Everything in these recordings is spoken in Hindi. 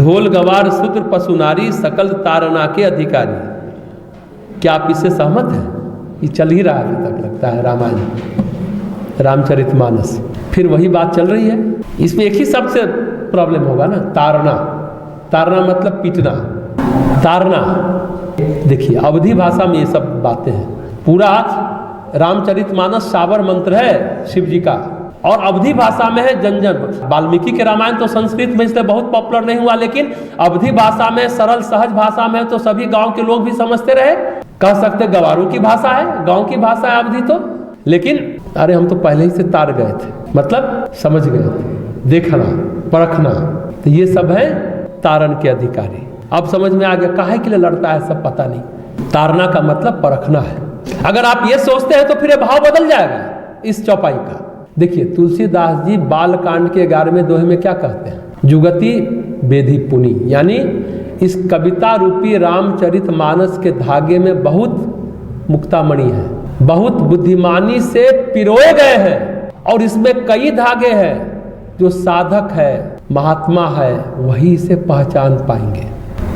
ढोल गवार शूद्र पशु नारी सकल तारना के अधिकारी। क्या आप इससे सहमत हैं? ये चल ही रहा है अभी तक लगता है रामायण रामचरितमानस, फिर वही बात चल रही है। इसमें एक ही शब्द से प्रॉब्लम होगा ना, तारना। तारना मतलब पीटना, तारना। देखिए अवधी भाषा में ये सब बातें हैं। पूरा रामचरितमानस सावर मंत्र है शिव जी का, और अवधी भाषा में है जन जन। वाल्मीकि के रामायण तो संस्कृत में इसलिए बहुत पॉपुलर नहीं हुआ, लेकिन अवधी भाषा में, सरल सहज भाषा में तो सभी गांव के लोग भी समझते रहे। कह सकते गवारों की भाषा है, गांव की भाषा है अवधी तो। लेकिन अरे हम तो पहले ही से तार गए थे, मतलब समझ गए थे, देखना परखना, तो ये सब है तारण के अधिकारी। अब समझ में आ गया काहे के लिए लड़ता है सब पता नहीं। तारना का मतलब परखना है। अगर आप ये सोचते हैं तो फिर भाव बदल जाएगा इस चौपाई का। देखिए तुलसीदास जी बालकांड के 11वें दोहे में क्या कहते हैं? जुगति बेधि पुनि, यानी इस कविता रूपी रामचरितमानस के धागे में बहुत मुक्तामणि है, बहुत बुद्धिमानी से पिरोए गए हैं, और इसमें कई धागे हैं जो साधक है, महात्मा है, वही इसे पहचान पाएंगे।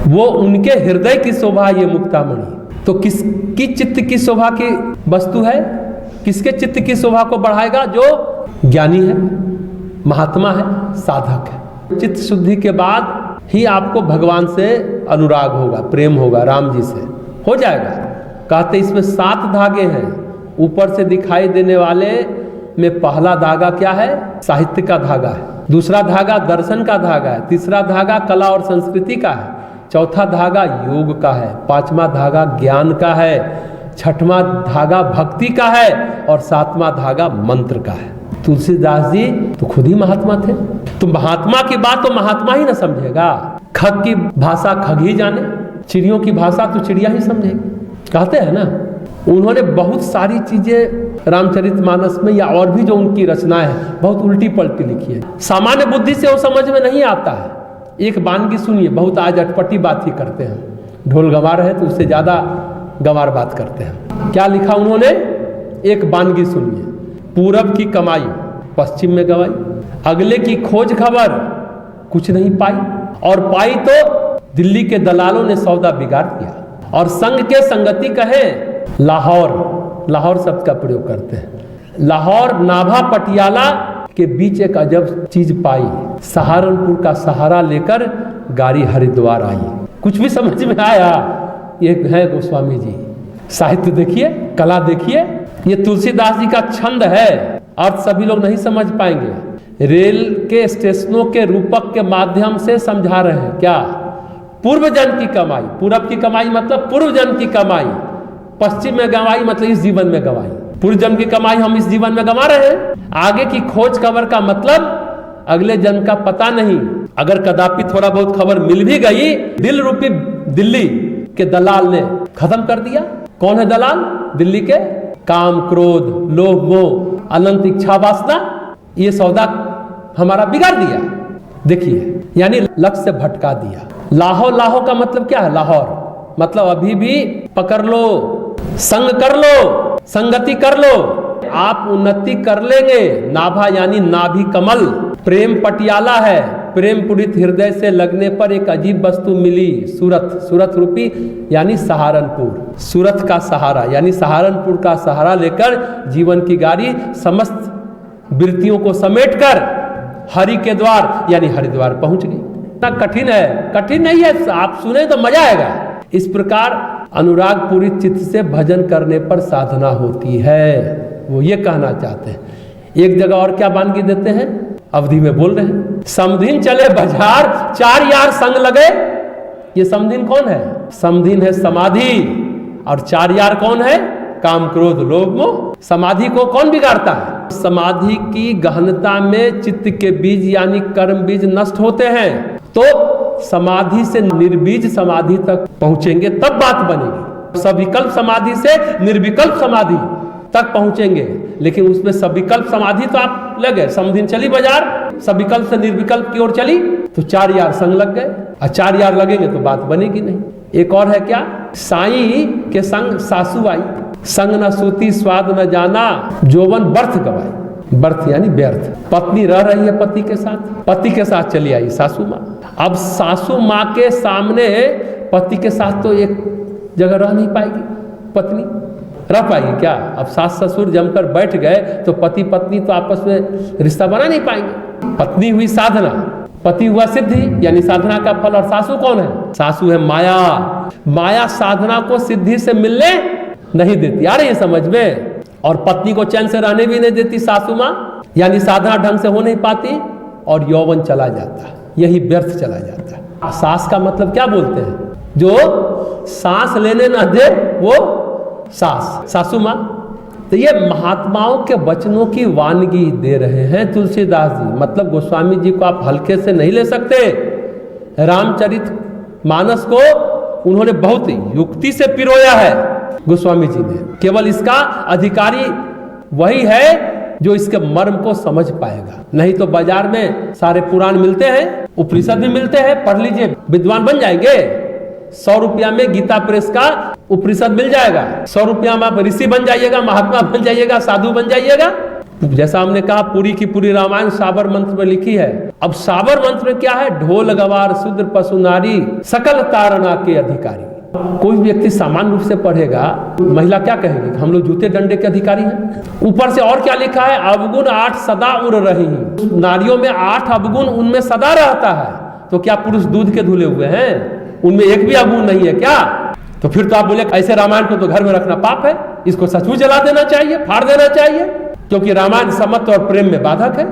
वो उनके हृदय की शोभा ये मुक्तामणि। तो किसकी चित्त की शोभा की वस्तु है? किसके चित्त की शोभा को बढ़ाएगा? जो ज्ञानी है, महात्मा है, साधक है। चित्त शुद्धि के बाद ही आपको भगवान से अनुराग होगा, प्रेम होगा, राम जी से हो जाएगा। कहते इसमें 7 धागे हैं। ऊपर से दिखाई देने वाले में पहला धागा क्या है? साहित्य का धागा है। दूसरा धागा दर्शन का धागा है। तीसरा धागा कला और संस्कृति का है। चौथा धागा योग का है। पांचवा धागा ज्ञान का है। छठवां धागा भक्ति का है, और 7वां धागा मंत्र का है। तुलसीदास जी तो खुद ही महात्मा थे। तो महात्मा की बात तो महात्मा ही ना समझेगा। खग की भाषा खग ही जाने, चिड़ियों की भाषा तो चिड़िया ही समझेगी। कहते हैं ना, उन्होंने बहुत सारी चीजें रामचरितमानस में या और भी जो उनकी रचनाएं हैं बहुत उल्टी पलटी लिखी है। सामान्य बुद्धि से वो समझ में नहीं आता है। एक वानगी सुनिए, बहुत आज अटपटी बात ही करते हैं। ढोल गंवार है तो उससे ज्यादा गंवार बात करते हैं। क्या लिखा उन्होंने? एक वानगी सुनिए। पूरब की कमाई पश्चिम में गवाई, अगले की खोज खबर कुछ नहीं पाई, और पाई तो दिल्ली के दलालों ने सौदा बिगाड़ दिया, और संग के संगति कहे लाहौर, लाहौर शब्द का प्रयोग करते हैं। लाहौर नाभा पटियाला के बीच एक अजब चीज पाई, सहारनपुर का सहारा लेकर गाड़ी हरिद्वार आई। कुछ भी समझ में आया? ये है गोस्वामी जी। साहित्य देखिए, कला देखिए। ये तुलसीदास जी का छंद है। अर्थ सभी लोग नहीं समझ पाएंगे। रेल के स्टेशनों के रूपक के माध्यम से समझा रहे हैं। क्या? पूर्व जन्म की कमाई। पूरब की कमाई मतलब पूर्व जन्म की कमाई। पश्चिम में गंवाई मतलब इस जीवन में गंवाई। पूर्व जन्म की कमाई हम इस जीवन में गंवा रहे हैं। आगे की खोज खबर का मतलब अगले जन्म का पता नहीं। अगर कदापि थोड़ा बहुत खबर मिल भी गई, दिल रूपी दिल्ली के दलाल ने खत्म कर दिया। कौन है दलाल? दिल्ली के काम, क्रोध, लोभ, मोह, अनंत इच्छा, वासना, ये सौदा हमारा बिगाड़ दिया। देखिए, यानी लक्ष्य से भटका दिया। लाहो, लाहो का मतलब क्या है? लाहौर मतलब अभी भी पकड़ लो, संग कर लो, संगति कर लो, आप उन्नति कर लेंगे। नाभा यानी नाभि कमल। प्रेम पटियाला है, प्रेम पूरित हृदय से लगने पर एक अजीब वस्तु मिली, सूरत। सूरत रूपी यानी सहारनपुर। सूरत का सहारा यानी सहारनपुर का सहारा लेकर जीवन की गाड़ी समस्त वृत्तियों को समेटकर हरि के द्वार यानी हरिद्वार पहुंच गई। इतना कठिन है? कठिन नहीं है, आप सुने तो मजा आएगा। इस प्रकार अनुराग पूरी चित्त से भजन करने पर साधना होती है। वो ये कहना चाहते हैं। एक जगह और क्या वानगी देते हैं? अवधि में बोल रहे हैं, समधिन चले बाजार 4 यार संग लगे। ये समधिन कौन है? समधिन है समाधि, और 4 यार कौन है? काम, क्रोध, लोभ, मोह। समाधि को कौन बिगाड़ता है? समाधि की गहनता में चित्त के बीज यानी कर्म बीज नष्ट होते हैं। तो समाधि से निर्बीज समाधि तक पहुंचेंगे तब बात बनेगी। सविकल्प समाधि से निर्विकल्प समाधि तक पहुंचेंगे, लेकिन उसमें सविकल्प समाधि तो आप लगे। समधिन चली बाजार, सविकल्प से निर्विकल्प की ओर चली तो 4 यार संग लग गए, और 4 यार लगेंगे तो बात बनेगी नहीं। एक और है क्या? साई के संग सासू आई, संग न सूती स्वाद न जाना, जोवन बर्थ गवाई। बर्थ यानी व्यर्थ। पत्नी रह रही है पति के साथ चली आई सासू माँ। अब सासू माँ के सामने पति के साथ तो एक जगह रह नहीं पाएगी पत्नी, रह पाएगी क्या? अब सास ससुर जमकर बैठ गए तो पति पत्नी तो आपस में रिश्ता बना नहीं पाएंगे। पत्नी हुई साधना, पति हुआ सिद्धि, यानी साधना का फल। और सासू कौन है? सासू है माया। माया साधना को सिद्धि से मिलने नहीं देती, आ रही है समझ में? और पत्नी को चैन से रहने भी नहीं देती सासू माँ, यानी साधना ढंग से हो नहीं पाती और यौवन चला जाता, यही व्यर्थ चला जाता। सास का मतलब क्या बोलते हैं? जो सांस लेने ना दे वो सास, सासू माँ। तो ये महात्माओं के वचनों की वानगी दे रहे हैं तुलसीदास जी। मतलब गोस्वामी जी को आप हल्के से नहीं ले सकते। रामचरित मानस को उन्होंने बहुत युक्ति से पिरोया है गोस्वामी जी ने। केवल इसका अधिकारी वही है जो इसके मर्म को समझ पाएगा। नहीं तो बाजार में सारे पुराण मिलते हैं, उपनिषद भी मिलते हैं, पढ़ लीजिए, विद्वान बन जाएंगे। 100 रुपया में गीता प्रेस का उपनिषद मिल जाएगा। 100 रुपया में आप ऋषि बन जाइएगा, महात्मा बन जाइएगा, साधु बन जाइएगा। जैसा हमने कहा पूरी की पूरी रामायण साबर मंत्र में लिखी है। अब साबर मंत्र में क्या है? ढोल गवार शूद्र पशु नारी सकल तारणा के अधिकारी। कोई व्यक्ति सामान्य रूप से पढ़ेगा, महिला क्या कहेगी? हम लोग जूते डंडे के अधिकारी हैं। ऊपर से और क्या लिखा है? अवगुण 8 सदा उड़ रही। नारियों में 8 अवगुण उनमें सदा रहता है। तो क्या पुरुष दूध के धुले हुए हैं? उनमें एक भी अवगुण नहीं है क्या? तो फिर तो आप बोले ऐसे रामायण को तो घर में रखना पाप है, इसको सचमुच जला देना चाहिए, फाड़ देना चाहिए, क्योंकि रामायण समत्व और प्रेम में बाधक है।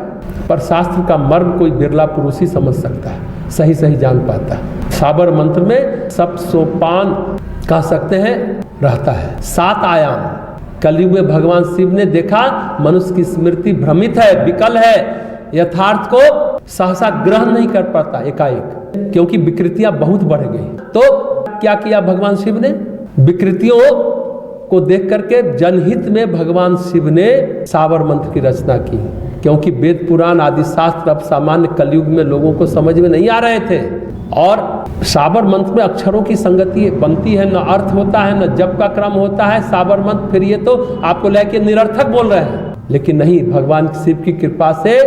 पर शास्त्र का मर्म कोई बिरला पुरुष ही समझ सकता है, सही सही जान पाता है। साबर मंत्र में सब सोपान कह सकते हैं रहता है, 7 आयाम। कलयुग में भगवान शिव ने देखा मनुष्य की स्मृति भ्रमित है, विकल है, यथार्थ को सहसा ग्रहण नहीं कर पाता एकाएक, क्योंकि विकृतियां बहुत बढ़ गई। तो क्या किया भगवान शिव ने? विकृतियों को देख करके जनहित में भगवान शिव ने साबर मंत्र की रचना की, क्योंकि वेद पुराण आदि शास्त्र अब सामान्य कलयुग में लोगों को समझ में नहीं आ रहे थे। और साबर मंत्र में अक्षरों की संगति बनती है, न अर्थ होता है, न जप का क्रम होता है। साबर मंत्र फिर ये तो आपको लेके निरर्थक बोल रहे हैं, लेकिन नहीं, भगवान शिव की कृपा से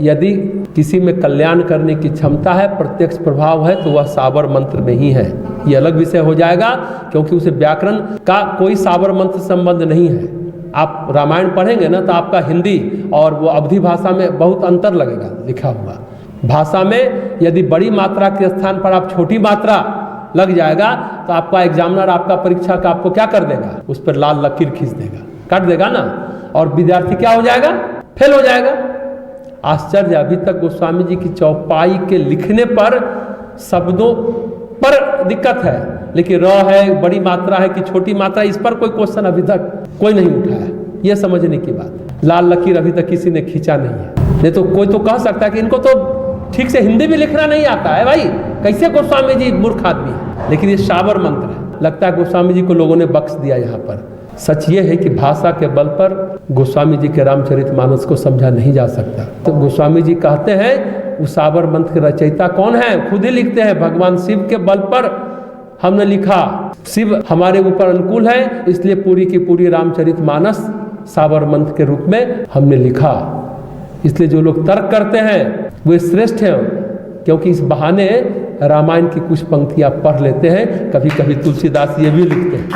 यदि किसी में कल्याण करने की क्षमता है, प्रत्यक्ष प्रभाव है, तो वह साबर मंत्र में ही है। ये अलग विषय हो जाएगा, क्योंकि उसे व्याकरण का कोई साबर मंत्र संबंध नहीं है। आप रामायण पढ़ेंगे ना तो आपका हिंदी और वो अवधी भाषा में बहुत अंतर लगेगा लिखा हुआ। भाषा में यदि बड़ी मात्रा के स्थान पर आप छोटी मात्रा लग जाएगा तो आपका एग्जामिनर, आपका परीक्षा का आपको क्या कर देगा? उस पर लाल लकीर खींच देगा, काट देगा ना, और विद्यार्थी क्या हो जाएगा? फेल हो जाएगा। आश्चर्य, अभी तक गोस्वामी जी की चौपाई के लिखने पर शब्दों पर दिक्कत है, लेकिन र है, बड़ी मात्रा है कि छोटी मात्रा, इस पर कोई क्वेश्चन अभी तक कोई नहीं उठाया। यह समझने की बात। लाल लकीर अभी तक किसी ने खींचा नहीं है। नहीं तो कोई तो कह सकता है कि इनको तो ठीक से हिंदी भी लिखना नहीं आता है, भाई कैसे गोस्वामी जी मूर्ख आदमी है। लेकिन ये साबर मंत्र है, लगता है गोस्वामी जी को लोगों ने बख्श दिया यहाँ पर। सच ये है कि भाषा के बल पर गोस्वामी जी के रामचरितमानस को समझा नहीं जा सकता। तो गोस्वामी जी कहते हैं उस साबर मंत्र के रचयिता कौन है? खुद ही लिखते हैं, भगवान शिव के बल पर हमने लिखा। शिव हमारे ऊपर अनुकूल है, इसलिए पूरी की पूरी रामचरितमानस साबर मंत्र के रूप में हमने लिखा। इसलिए जो लोग तर्क करते हैं वे श्रेष्ठ हैं, क्योंकि इस बहाने रामायण की कुछ पंक्तियां पढ़ लेते हैं। कभी कभी तुलसीदास ये भी लिखते हैं,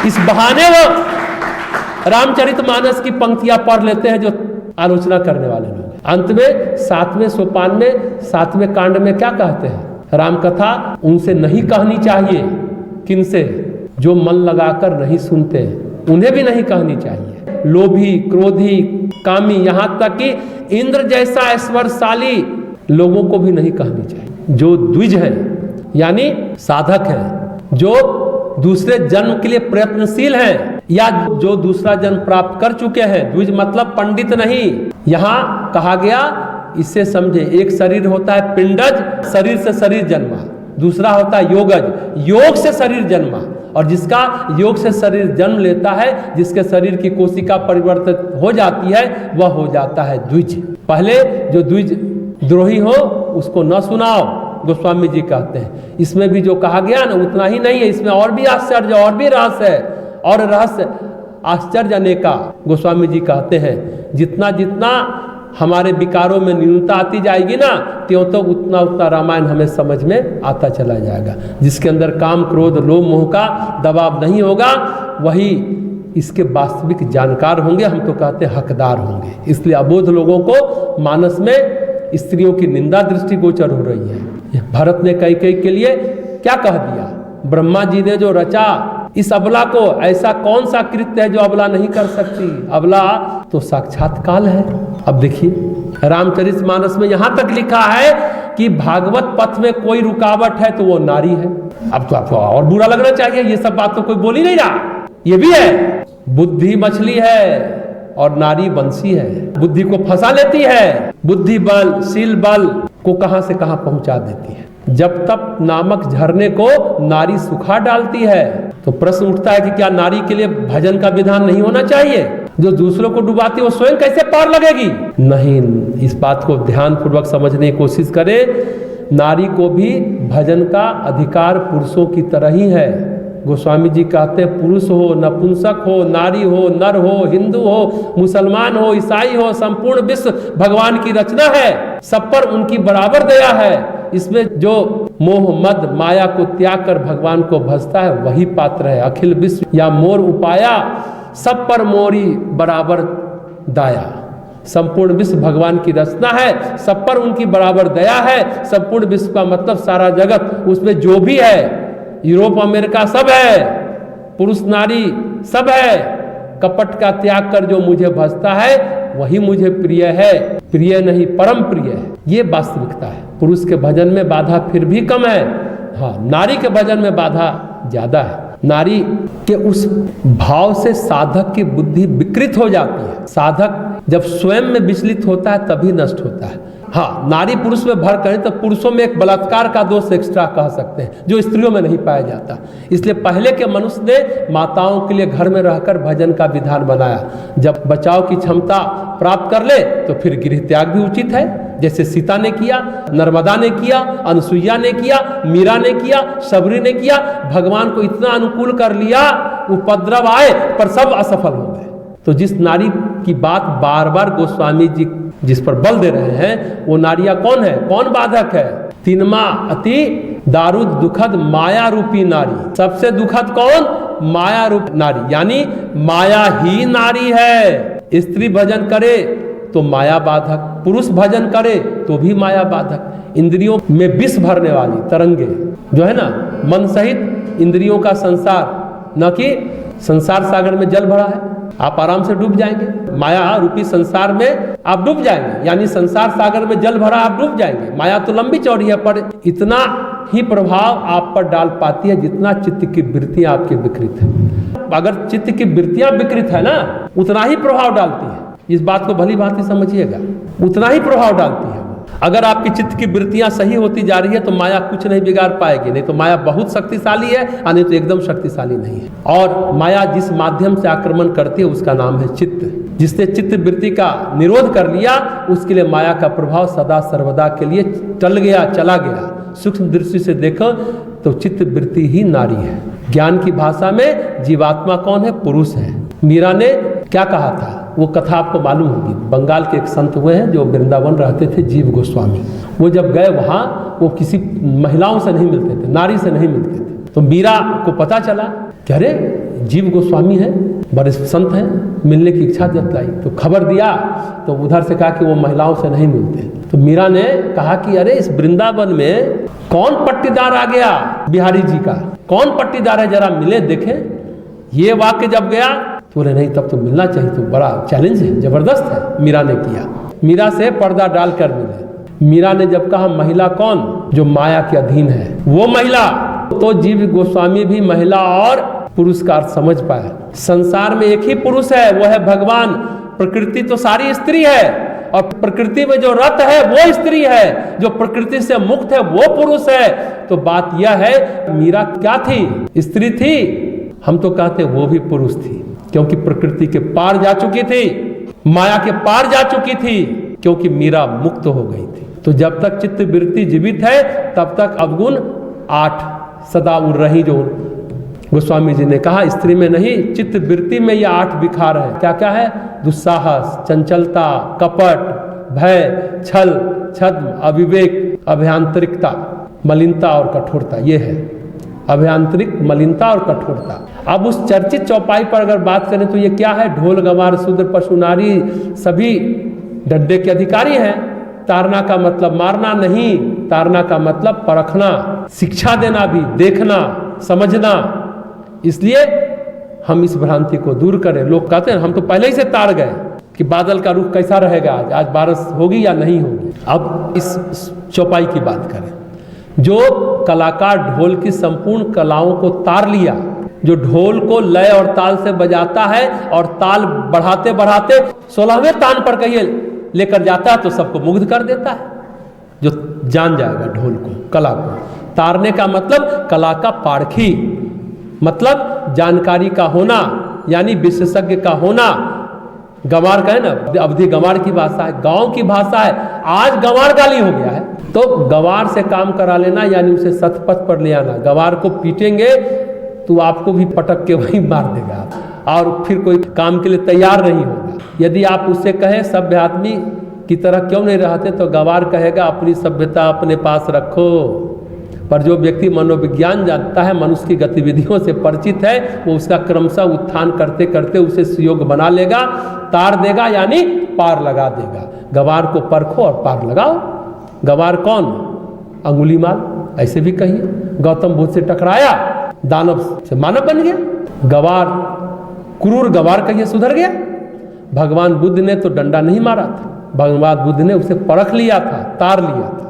इस बहाने वो रामचरितमानस की पंक्तियां पढ़ लेते हैं जो आलोचना करने वाले लोग। अंत में 7वें सोपान में 7वें कांड में क्या कहते हैं? राम कथा उनसे नहीं कहनी चाहिए। किनसे? जो मन लगाकर नहीं सुनते, उन्हें भी नहीं कहनी चाहिए। लोभी, क्रोधी, कामी, यहां तक कि इंद्र जैसा ऐश्वर्यशाली लोगों को भी नहीं कहनी चाहिए। जो द्विज है यानी साधक है, जो दूसरे जन्म के लिए प्रयत्नशील हैं, या जो दूसरा जन्म प्राप्त कर चुके हैं। द्विज मतलब पंडित नहीं। यहाँ कहा गया, इससे समझे, एक शरीर होता है पिंडज, शरीर से शरीर जन्मा, दूसरा होता है योगज, योग से शरीर जन्मा। और जिसका योग से शरीर जन्म लेता है, जिसके शरीर की कोशिका परिवर्तित हो जाती है, वह हो जाता है द्विज। पहले जो द्विज द्रोही हो उसको न सुनाओ, गोस्वामी जी कहते हैं। इसमें भी जो कहा गया ना उतना ही नहीं है, इसमें और भी आश्चर्य और भी रहस्य है, और रहस्य आश्चर्य अनेका। गोस्वामी जी कहते हैं जितना जितना हमारे विकारों में न्यूनता आती जाएगी ना, त्यों तो उतना उतना रामायण हमें समझ में आता चला जाएगा। जिसके अंदर काम क्रोध लोभ मोह का दबाव नहीं होगा, वही इसके वास्तविक जानकार होंगे, हम तो कहते हैं हकदार होंगे। इसलिए अबोध लोगों को मानस में स्त्रियों की निंदा दृष्टिगोचर हो रही है। भरत ने कैकेयी के लिए क्या कह दिया? ब्रह्मा जी ने जो रचा इस अबला को, ऐसा कौन सा कृत्य है जो अबला नहीं कर सकती? अबला तो साक्षात काल है। अब देखिए रामचरितमानस में यहां तक लिखा है कि भागवत पथ में कोई रुकावट है तो वो नारी है। अब तो आपको और बुरा लगना चाहिए, ये सब बात तो कोई बोल ही नहीं रहा। ये भी है, बुद्धि मछली है और नारी बंसी है। बुद्धि को फंसा लेती है, बुद्धि बल शील बल को कहां से कहां पहुंचा देती है। जब तक नामक झरने को नारी सुखा डालती है, तो प्रश्न उठता है कि क्या नारी के लिए भजन का विधान नहीं होना चाहिए? जो दूसरों को डुबाती है वो स्वयं कैसे पार लगेगी? नहीं, इस बात को ध्यान पूर्वक समझने की कोशिश करें। नारी को भी भजन का अधिकार पुरुषों की तरह ही है। गोस्वामी जी कहते हैं पुरुष हो, नपुंसक हो, नारी हो, नर हो, हिंदू हो, मुसलमान हो, ईसाई हो, संपूर्ण विश्व भगवान की रचना है। सब पर उनकी बराबर दया है। इसमें जो मोह मद माया को त्याग कर भगवान को भजता है वही पात्र है। अखिल विश्व या मोर उपाया, सब पर मोरी बराबर दाया। संपूर्ण विश्व भगवान की रचना है, सब पर उनकी बराबर दया है। संपूर्ण विश्व का मतलब सारा जगत, उसमें जो भी है, यूरोप अमेरिका सब है, पुरुष नारी सब है। कपट का त्याग कर जो मुझे भजता है वही मुझे प्रिय है, प्रिय नहीं परम प्रिय है। ये वास्तविकता है। पुरुष के भजन में बाधा फिर भी कम है, हाँ नारी के भजन में बाधा ज्यादा है। नारी के उस भाव से साधक की बुद्धि विकृत हो जाती है। साधक जब स्वयं में विचलित होता है तभी नष्ट होता है। हाँ, नारी पुरुष में भर करें तो पुरुषों में एक बलात्कार का दोष एक्स्ट्रा कह सकते हैं जो स्त्रियों में नहीं पाया जाता। इसलिए पहले के मनुष्य ने माताओं के लिए घर में रहकर भजन का विधान बनाया। जब बचाव की क्षमता प्राप्त कर ले तो फिर गृह त्याग भी उचित है, जैसे सीता ने किया, नर्मदा ने किया, अनुसुईया ने किया, मीरा ने किया, सबरी ने किया। भगवान को इतना अनुकूल कर लिया, उपद्रव आए पर सब असफल हो गए। तो जिस नारी की बात बार बार गोस्वामी जी जिस पर बल दे रहे हैं वो नारियां कौन है, कौन बाधक है? तिनमा अति दारुद दुखद माया रूपी नारी। सबसे दुखद कौन? माया रूप नारी, यानी माया ही नारी है। स्त्री भजन करे तो माया बाधक, पुरुष भजन करे तो भी माया बाधक। इंद्रियों में विष भरने वाली तरंगे जो है ना, मन सहित इंद्रियों का संसार, न कि संसार सागर में जल भरा है, आप आराम से डूब जाएंगे। माया रूपी संसार में आप डूब जाएंगे, यानी संसार सागर में जल भरा आप डूब जाएंगे। माया तो लंबी चौड़ी है पर इतना ही प्रभाव आप पर डाल पाती है जितना चित्त की वृत्तियां आपकी विकृत है। अगर चित्त की वृत्तियां विकृत है ना, उतना ही प्रभाव डालती है। इस बात को भली भांति समझिएगा, उतना ही प्रभाव डालती है। अगर आपकी चित्त की वृत्तियां सही होती जा रही है तो माया कुछ नहीं बिगाड़ पाएगी। नहीं तो माया बहुत शक्तिशाली है, नहीं तो एकदम शक्तिशाली नहीं है। और माया जिस माध्यम से आक्रमण करती है उसका नाम है चित्त। जिसने चित्त वृत्ति का निरोध कर लिया उसके लिए माया का प्रभाव सदा सर्वदा के लिए टल गया, चला गया। सूक्ष्म दृष्टि से देखो तो चित्त वृत्ति ही नारी है। ज्ञान की भाषा में जीवात्मा कौन है? पुरुष है। मीरा ने क्या कहा था वो कथा आपको मालूम होगी। बंगाल के एक संत हुए हैं जो वृंदावन रहते थे, जीव गोस्वामी। वो जब गए वहाँ वो किसी महिलाओं से नहीं मिलते थे, नारी से नहीं मिलते थे। तो मीरा को पता चला कि अरे जीव गोस्वामी है, बड़े संत हैं, मिलने की इच्छा जताई। तो खबर दिया तो उधर से कहा कि वो महिलाओं से नहीं मिलते। तो मीरा ने कहा कि अरे इस वृंदावन में कौन पट्टीदार आ गया बिहारी जी का, कौन पट्टीदार है, जरा मिले देखें। ये वाक्य जब गया तो बोले नहीं तब तो मिलना चाहिए, तो बड़ा चैलेंज है, जबरदस्त है। मीरा ने किया, मीरा से पर्दा डालकर मिले। मीरा ने जब कहा महिला कौन? जो माया के अधीन है वो महिला। तो जीव गोस्वामी भी महिला और पुरुष का अर्थ समझ पाया। संसार में एक ही पुरुष है, वो है भगवान। प्रकृति तो सारी स्त्री है और प्रकृति में जो रत है वो स्त्री है, जो प्रकृति से मुक्त है वो पुरुष है। तो बात यह है मीरा क्या थी? स्त्री थी। हम तो कहते वो भी पुरुष थी क्योंकि प्रकृति के पार जा चुकी थी, माया के पार जा चुकी थी, क्योंकि मीरा मुक्त हो गई थी। तो जब तक चित्त वृत्ति जीवित है तब तक अवगुण 8 सदा उड़ रही, जो गोस्वामी जी ने कहा स्त्री में नहीं, चित्त वृत्ति में ये 8 विकार है। क्या क्या है? दुस्साहस, चंचलता, कपट, भय, छल, छद्म, अविवेक, अभ्यांतरिकता, मलिनता और कठोरता। ये है अभ्यांतरिक, मलिनता और कठोरता। अब उस चर्चित चौपाई पर अगर बात करें तो ये क्या है? ढोल, गंवार, शूद्र, पशु, नारी सभी डंडे के अधिकारी हैं। ताड़ना का मतलब मारना नहीं, ताड़ना का मतलब परखना, शिक्षा देना भी, देखना, समझना। इसलिए हम इस भ्रांति को दूर करें। लोग कहते हैं हम तो पहले ही से ताड़ गए कि बादल का रुख कैसा रहेगा, आज बारिश होगी या नहीं होगी। अब इस चौपाई की बात करें। जो कलाकार ढोल की संपूर्ण कलाओं को तार लिया, जो ढोल को लय और ताल से बजाता है और ताल बढ़ाते बढ़ाते 16वें तान पर कहिए लेकर जाता है तो सबको मुग्ध कर देता है। जो जान जाएगा ढोल को, कला को तारने का मतलब कला का पारखी, मतलब जानकारी का होना, यानी विशेषज्ञ का होना। गंवार का है ना, अवधि गंवार की भाषा है, गांव की भाषा है। आज गंवार गाली हो गया है, तो गंवार से काम करा लेना यानी उसे सतपथ पर ले आना। गंवार को पीटेंगे तो आपको भी पटक के वहीं मार देगा और फिर कोई काम के लिए तैयार नहीं होगा। यदि आप उससे कहें सभ्य आदमी की तरह क्यों नहीं रहते, तो गंवार कहेगा अपनी सभ्यता अपने पास रखो। पर जो व्यक्ति मनोविज्ञान जानता है, मनुष्य की गतिविधियों से परिचित है, वो उसका क्रमशः उत्थान करते करते उसे सुयोग बना लेगा, तार देगा यानी पार लगा देगा। गंवार को परखो और पार लगाओ। गंवार कौन? अंगुलीमाल, ऐसे भी कहिए। गौतम बुद्ध से टकराया, दानव से मानव बन गया। गंवार, क्रूर गंवार कहिए सुधर गया। भगवान बुद्ध ने तो डंडा नहीं मारा था, भगवान बुद्ध ने उसे परख लिया था, तार लिया था।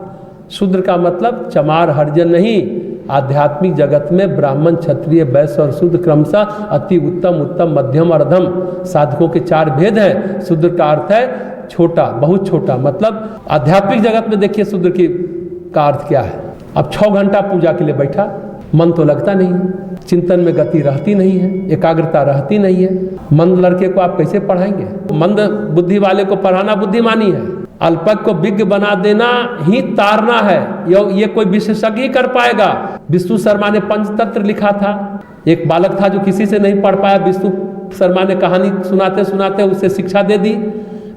शूद्र का मतलब चमार हरिजन नहीं। आध्यात्मिक जगत में ब्राह्मण, क्षत्रिय, वैश्य और शूद्र क्रमशः अति उत्तम, उत्तम, मध्यम और अधम साधकों के 4 भेद हैं। शूद्र का अर्थ है छोटा, बहुत छोटा। मतलब आध्यात्मिक जगत में देखिए शूद्र की का अर्थ क्या है। अब 6 घंटा पूजा के लिए बैठा, मन तो लगता नहीं है, चिंतन में गति रहती नहीं है, एकाग्रता रहती नहीं है। मंद लड़के को आप कैसे पढ़ाएंगे? मंद बुद्धि वाले को पढ़ाना बुद्धिमानी है। अल्पज्ञ को विज्ञ बना देना ही तारना है। ये कोई विशेषज्ञ ही कर पाएगा। विष्णु शर्मा ने पंचतंत्र लिखा था। एक बालक था जो किसी से नहीं पढ़ पाया, विष्णु शर्मा ने कहानी सुनाते सुनाते उसे शिक्षा दे दी।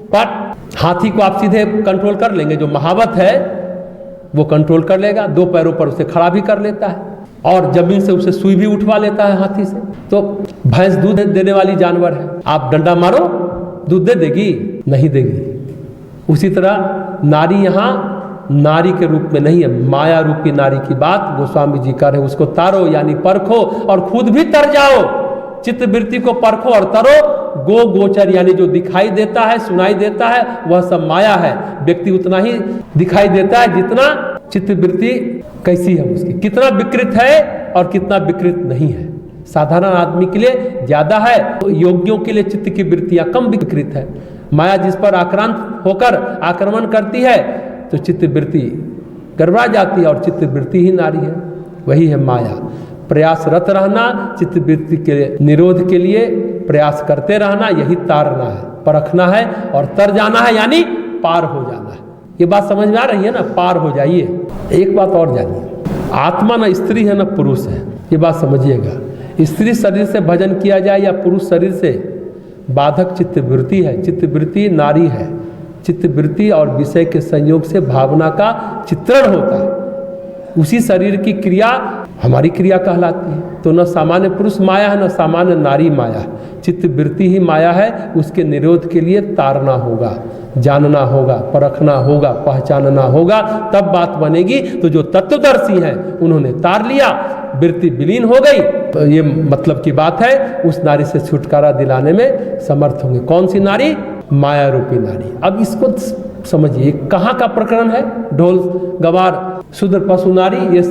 पर हाथी को आप सीधे कंट्रोल कर लेंगे, जो महावत है वो कंट्रोल कर लेगा, 2 पैरों पर उसे खड़ा भी कर लेता है और जमीन से उसे सुई भी उठवा लेता है हाथी से। तो भैंस दूध देने वाली जानवर है, आप डंडा मारो दूध दे देगी? नहीं देगी। उसी तरह नारी यहाँ नारी के रूप में नहीं है, माया रूपी नारी की बात गोस्वामी जी कर रहे हैं। उसको तारो यानी परखो और खुद भी तर जाओ। चित्त वृत्ति को परखो और तरो। गो गोचर यानी जो दिखाई देता है, सुनाई देता है, वह सब माया है। व्यक्ति उतना ही दिखाई देता है जितना चित्त वृत्ति कैसी है उसकी, कितना विकृत है और कितना विकृत नहीं है। साधारण आदमी के लिए ज्यादा है, तो योगियों के लिए चित्त की वृत्तियां कम विकृत है। माया जिस पर आक्रांत होकर आक्रमण करती है तो चित्त वृत्ति गड़बड़ा जाती है और चित्त वृत्ति ही नारी है, वही है माया। प्रयासरत रहना, चित्त वृत्ति के निरोध के लिए प्रयास करते रहना, यही तारना है, परखना है और तर जाना है यानी पार हो जाना है। ये बात समझ में आ रही है ना? पार हो जाइए। एक बात और जानिए, आत्मा न स्त्री है न पुरुष है, ये बात समझिएगा। स्त्री शरीर से भजन किया जाए या पुरुष शरीर से, बाधक चित्त वृत्ति है। चित्त वृत्ति नारी है। चित्त वृत्ति और विषय के संयोग से भावना का चित्रण होता है। उसी शरीर की क्रिया हमारी क्रिया कहलाती है। तो न सामान्य पुरुष माया है न सामान्य नारी माया है। चित्त वृत्ति ही माया है। उसके निरोध के लिए तारना होगा, जानना होगा, परखना होगा, पहचानना होगा, तब बात बनेगी। तो जो तत्वदर्शी हैं उन्होंने तार लिया, वृत्ति विलीन हो गई, तो ये मतलब की बात है उस नारी से छुटकारा दिलाने में समर्थ होंगे। कौन सी नारी? माया रूपी नारी। अब इसको समझिए, कहाँ का प्रकरण है? ढोल, गंवार, शूद्र, पशु, नारी, ये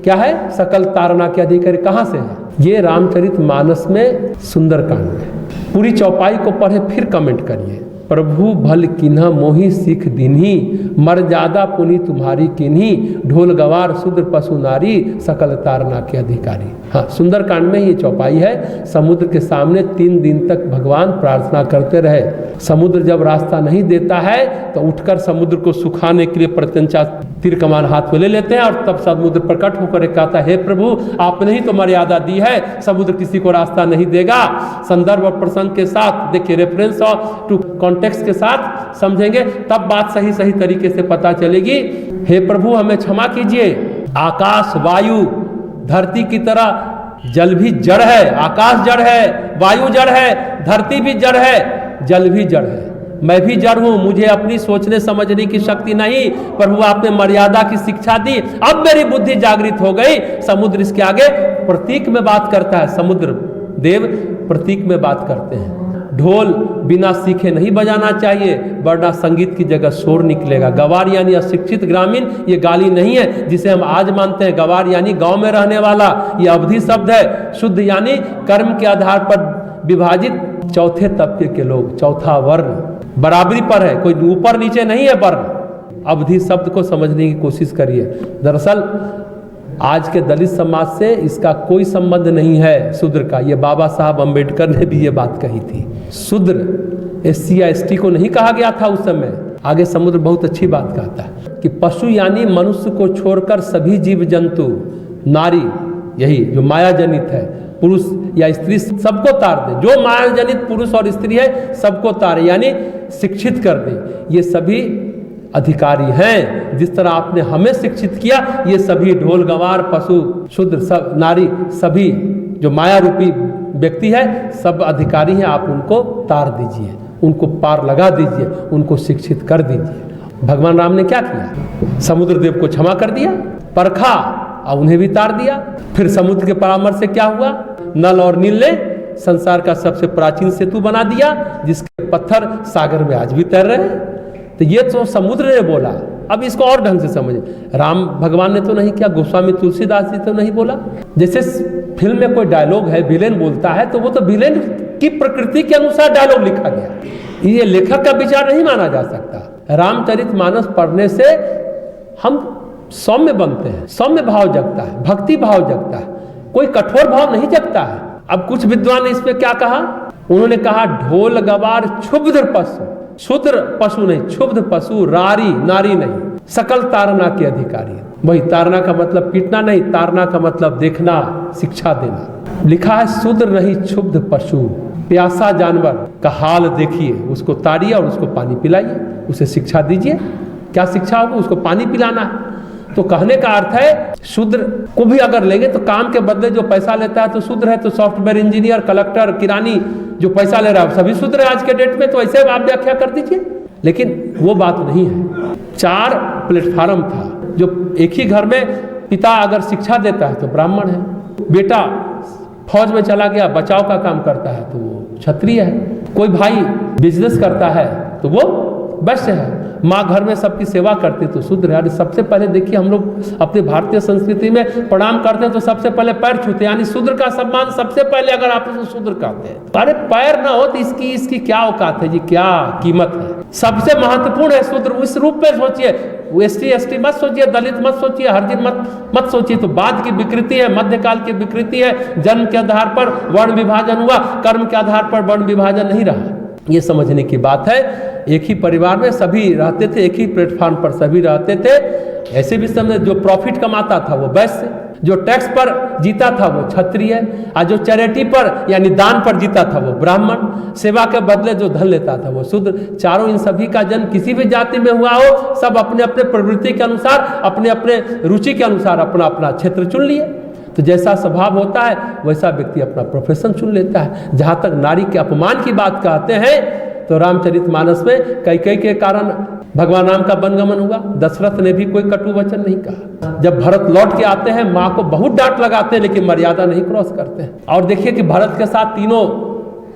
क्या है? सकल तारना के अधिकारी कहाँ से है? ये रामचरित मानस में सुंदरकांड है। पूरी चौपाई को पढ़े फिर कमेंट करिए। प्रभु भल किन्ह मोहि सीख दीन्ही, मर्यादा पुनि तुम्हारी किन्ही, ढोल गंवार शूद्र पशु नारी सकल तारना के अधिकारी। हाँ, सुंदरकांड में ये चौपाई है। समुद्र के सामने 3 दिन तक भगवान प्रार्थना करते रहे। समुद्र जब रास्ता नहीं देता है तो उठकर समुद्र को सुखाने के लिए प्रत्यंचा तीर कमान हाथ में ले लेते हैं और तब समुद्र प्रकट होकर कहता है, हे प्रभु आपने ही तो मर्यादा दी है, समुद्र किसी को रास्ता नहीं देगा। संदर्भ और प्रसंग के साथ देखिए, रेफरेंस और टू कॉन्टेक्स्ट के साथ समझेंगे तब बात सही सही तरीके से पता चलेगी। हे प्रभु हमें क्षमा कीजिए, आकाश वायु धरती की तरह जल भी जड़ है, आकाश जड़ है, वायु जड़ है, धरती भी जड़ है, जल भी जड़ है, मैं भी जड़ हूं, मुझे अपनी सोचने समझने की शक्ति नहीं। प्रभु आपने मर्यादा की शिक्षा दी, अब मेरी बुद्धि जागृत हो गई। समुद्र इसके आगे प्रतीक में बात करता है, समुद्र देव प्रतीक में बात करते हैं। ढोल बिना सीखे नहीं बजाना चाहिए, वरना संगीत की जगह शोर निकलेगा। गवार यानी अशिक्षित ग्रामीण, ये गाली नहीं है जिसे हम आज मानते हैं। गवार यानी गांव में रहने वाला, ये अवधि शब्द है। शुद्ध यानी कर्म के आधार पर विभाजित चौथे तबके के लोग, चौथा वर्ण, बराबरी पर है, कोई ऊपर नीचे नहीं है वर्ण। अवधि शब्द को समझने की कोशिश करिए। दरअसल आज के दलित समाज से इसका कोई संबंध नहीं है शूद्र का। ये बाबा साहब अम्बेडकर ने भी ये बात कही थी। शूद्र SC या ST को नहीं कहा गया था उस समय। आगे समुद्र बहुत अच्छी बात कहता है कि पशु यानी मनुष्य को छोड़कर सभी जीव जंतु, नारी यही जो माया जनित है, पुरुष या स्त्री सबको तार दे। जो माया जनित पुरुष और स्त्री है सबको तारे, यानी शिक्षित कर दे। ये सभी अधिकारी हैं, जिस तरह आपने हमें शिक्षित किया, ये सभी ढोल गंवार पशु शूद्र सब नारी सभी जो माया रूपी व्यक्ति है सब अधिकारी हैं। आप उनको तार दीजिए, उनको पार लगा दीजिए, उनको शिक्षित कर दीजिए। भगवान राम ने क्या किया? समुद्र देव को क्षमा कर दिया, परखा और उन्हें भी तार दिया। फिर समुद्र के परामर्श से क्या हुआ? नल और नील ने संसार का सबसे प्राचीन सेतु बना दिया, जिसके पत्थर सागर में आज भी तैर रहे हैं। तो ये तो समुद्र ने बोला। अब इसको और ढंग से समझे, राम भगवान ने तो नहीं किया, गोस्वामी तुलसीदास जी तो नहीं बोला। जैसे फिल्म में कोई डायलॉग है, विलेन बोलता है, तो वो तो विलेन की प्रकृति के अनुसार डायलॉग लिखा गया, ये लेखक का विचार नहीं माना जा सकता। रामचरितमानस पढ़ने से हम सौम्य बनते हैं, सौम्य भाव जगता है, भक्ति भाव जगता है, कोई कठोर भाव नहीं जगता है। अब कुछ विद्वान ने इसमें क्या कहा? उन्होंने कहा ढोल गवार क्षुब्ध पशु, शूद्र पशु नहीं, क्षुब्ध पशु, रारी नारी नहीं, सकल तारना के अधिकारी। वही तारना का मतलब पीटना नहीं, तारना का मतलब देखना, शिक्षा देना। लिखा है शूद्र नहीं क्षुब्ध पशु, प्यासा जानवर का हाल देखिए, उसको ताड़िए और उसको पानी पिलाइए, उसे शिक्षा दीजिए। क्या शिक्षा होगी? उसको पानी पिलाना है। तो कहने का अर्थ है शूद्र को भी अगर लेंगे तो काम के बदले जो पैसा लेता है तो शूद्र है। तो सॉफ्टवेयर इंजीनियर, कलेक्टर, किरानी जो पैसा ले रहा है सभी शूद्र है आज के डेट में। तो ऐसे आप व्याख्या कर दीजिए, लेकिन वो बात नहीं है। 4 प्लेटफार्म था। जो एक ही घर में पिता अगर शिक्षा देता है तो ब्राह्मण है, बेटा फौज में चला गया बचाव का काम करता है तो वो क्षत्रिय है, कोई भाई बिजनेस करता है तो वो वैश्य है, माँ घर में सबकी सेवा करती तो शूद्र है। सबसे पहले देखिए हम लोग अपने भारतीय संस्कृति में प्रणाम करते हैं तो सबसे पहले पैर छूते हैं, यानी शूद्र का सम्मान सबसे पहले अगर आप इसको शूद्र कहते हैं तो अरे पैर ना हो तो इसकी क्या औकात है जी, क्या कीमत है? सबसे महत्वपूर्ण है शूद्र। इस रूप में सोचिए, SC ST मत सोचिए, दलित मत सोचिए, हरिजन मत सोचिए। तो बाद की विकृति है, मध्यकाल की विकृति है। जन्म के आधार पर वर्ण विभाजन हुआ, कर्म के आधार पर वर्ण विभाजन नहीं रहा। ये समझने की बात है। एक ही परिवार में सभी रहते थे, एक ही प्लेटफॉर्म पर सभी रहते थे। ऐसे भी समझे जो प्रॉफिट कमाता था वो वैश्य, जो टैक्स पर जीता था वो क्षत्रिय, और जो चैरिटी पर यानी दान पर जीता था वो ब्राह्मण, सेवा के बदले जो धन लेता था वो शूद्र। चारों इन सभी का जन्म किसी भी जाति में हुआ हो, सब अपने अपने प्रवृत्ति के अनुसार, अपने अपने रुचि के अनुसार अपना अपना क्षेत्र चुन लिए। तो जैसा स्वभाव होता है वैसा व्यक्ति अपना प्रोफेशन चुन लेता है। जहाँ तक नारी के अपमान की बात कहते हैं तो रामचरितमानस में कैकेयी के कारण भगवान राम का वनगमन हुआ। दशरथ ने भी कोई कटु वचन नहीं कहा। जब भरत लौट के आते हैं माँ को बहुत डांट लगाते हैं, लेकिन मर्यादा नहीं क्रॉस करते हैं। और देखिए कि भरत के साथ तीनों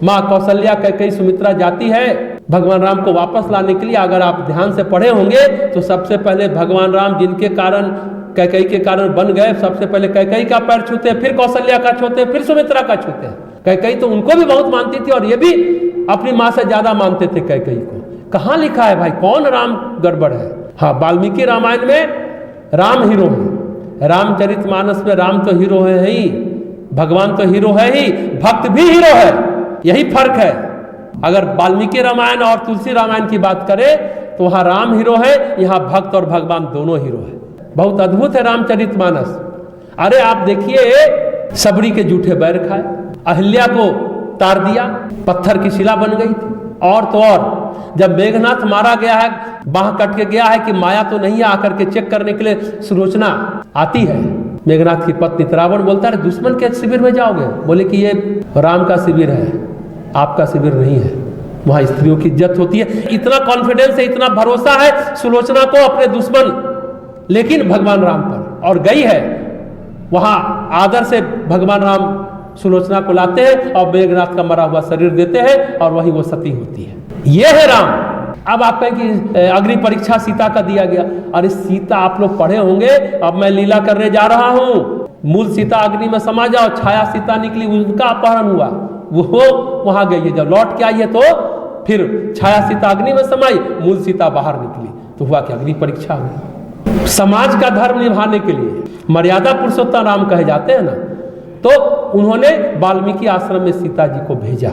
माँ कौशल्या, कैकेयी, सुमित्रा जाती है भगवान राम को वापस लाने के लिए। अगर आप ध्यान से पढ़े होंगे तो सबसे पहले भगवान राम जिनके कारण कैकेयी के कारण बन गए, सबसे पहले कैकेयी का पैर छूते हैं, फिर कौशल्या का छूते हैं, फिर सुमित्रा का छूते हैं। कैकेयी तो उनको भी बहुत मानती थी और ये भी अपनी माँ से ज्यादा मानते थे कैकेयी को। कहाँ लिखा है भाई कौन राम गड़बड़ है? हाँ, वाल्मीकि रामायण में राम हीरो है, रामचरितमानस में राम तो हीरो है ही, भगवान तो हीरो है ही, भक्त भी हीरो है, यही फर्क है। अगर वाल्मीकि रामायण और तुलसी रामायण की बात करें तो वहां राम हीरो है, यहाँ भक्त और भगवान दोनों हीरो है। बहुत अद्भुत है रामचरितमानस। अरे आप देखिए, सबरी के जूठे बैर खाए, अहिल्या को तार दिया, पत्थर की शिला बन गई थी। और तो और जब मेघनाथ मारा गया है, बाह कट के गया है कि माया तो नहीं है, आकर के चेक करने के लिए सुलोचना आती है। मेघनाथ की पत्नी त्रावण बोलता है दुश्मन के शिविर में जाओगे? बोले कि ये राम का शिविर है, आपका शिविर नहीं है, वहां स्त्रियों की इज्जत होती है। इतना कॉन्फिडेंस है, इतना भरोसा है सुलोचना को अपने दुश्मन, लेकिन भगवान राम पर, और गई है वहां आदर से भगवान राम सुलोचना को लाते हैं और मेघनाथ का मरा हुआ शरीर देते हैं और वही वो सती होती है। ये है राम। अब आप कहें कि अग्नि परीक्षा सीता का दिया गया। अरे सीता आप लोग पढ़े होंगे, अब मैं लीला करने जा रहा हूं। मूल सीता अग्नि में समा जाओ, छाया सीता निकली, उनका अपहरण हुआ, वो वहां गई है। जब लौट के आई है तो फिर छाया सीता अग्नि में समाई, मूल सीता बाहर निकली, तो हुआ कि अग्नि परीक्षा हुई। समाज का धर्म निभाने के लिए मर्यादा पुरुषोत्तम राम कहे जाते हैं ना, तो उन्होंने वाल्मीकि आश्रम में सीता जी को भेजा।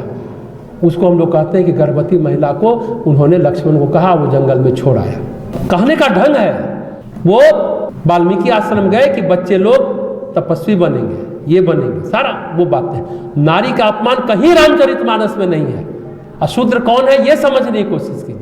उसको हम लोग कहते हैं कि गर्भवती महिला को उन्होंने लक्ष्मण को कहा, वो जंगल में छोड़ आया। कहने का ढंग है। वो वाल्मीकि आश्रम गए कि बच्चे लोग तपस्वी बनेंगे, ये बनेंगे, सारा वो बातें। नारी का अपमान कहीं रामचरितमानस में नहीं है। अशूद्र कौन है ये समझने की कोशिश की।